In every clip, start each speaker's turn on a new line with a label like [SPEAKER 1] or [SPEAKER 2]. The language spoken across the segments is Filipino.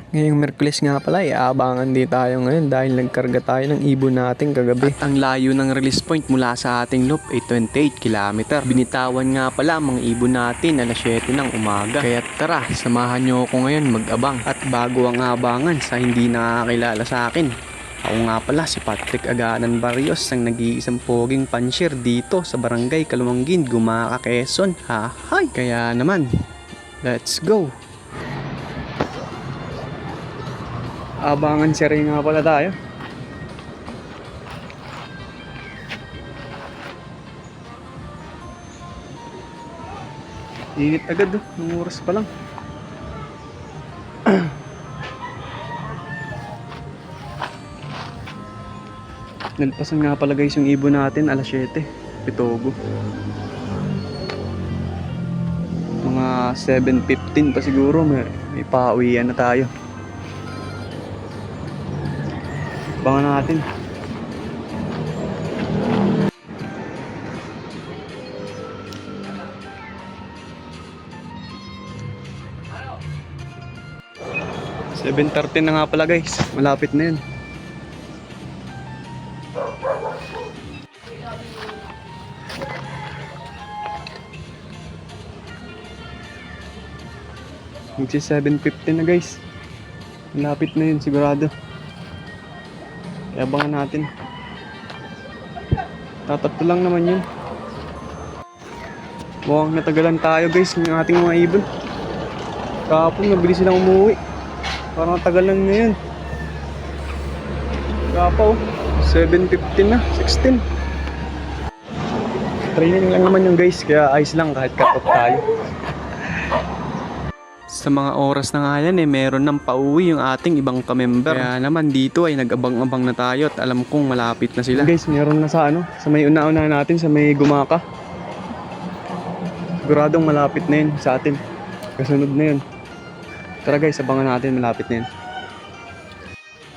[SPEAKER 1] Ngayong Merkulis nga pala, aabangan din tayo ngayon dahil nagkarga tayo ng ibon natin kagabi. At ang layo ng release point mula sa ating loop ay 28 km. Binitawan nga pala ang mga ibon natin alas 7 ng umaga. Kaya tara, samahan nyo ako ngayon mag-abang. At bago ang abangan sa hindi nakakilala sa akin, ako nga pala si Patrick Aganan Barrios, ang nag-iisang poging pansyir dito sa Barangay Kalumanggin, Gumaca, Quezon. Hahay! Kaya naman, let's go! Abangan siya rin nga pala tayo. Init agad nung oras pa lang. Nalpasan nga pala guys yung ibon natin alas 7, Pitogo. Mga 7:15 pa siguro may pauwian na tayo. Abangan natin. Seven 7:30 na nga pala guys. Malapit na yun. Magsi 7:15 na guys. Malapit na yun sigurado. Kaya abangan natin. Tatatlo lang naman yun. Mukhang natagalan tayo guys ng ating mga ibon. Kahapon mabilis silang umuwi. Parang natagalan na yun. Kapaw 7:15 na, 16. Training lang naman yung guys. Kaya ayos lang kahit cut-off tayo. Sa mga oras na nga yan meron ng pauwi yung ating ibang ka-member. Kaya naman dito ay nag-abang-abang na tayo at alam kong malapit na sila. Guys, meron na sa sa may una-una natin, sa may Gumaca. Siguradong malapit na yun sa atin. Kasunod na yun. Tara guys, abangan natin, malapit na yun.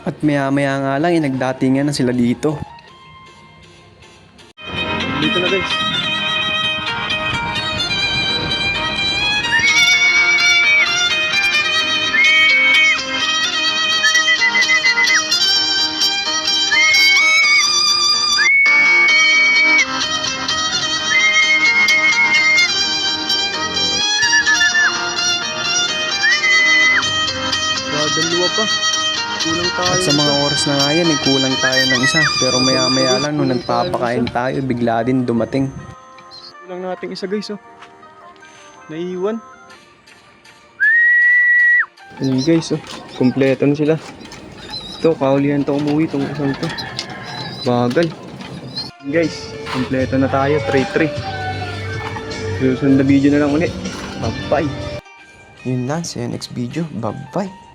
[SPEAKER 1] At maya-maya nga lang nagdatingan na sila dito. Dito na guys. Dalawa pa. Kulang tayo. At sa mga oras na nga yan, kulang tayo ng isa. Pero maya-maya lang nung nagpapakain tayo, bigla din dumating. Kulang nating isa guys Naiiwan. Ayun guys kompleto na sila. Ito, kaulihan to umuwi itong isang to. Bagal. Ayun guys, kompleto na tayo. 3-3. Susunod na video na lang ulit. Bye-bye. Yun lang, sa next video. Bye-bye.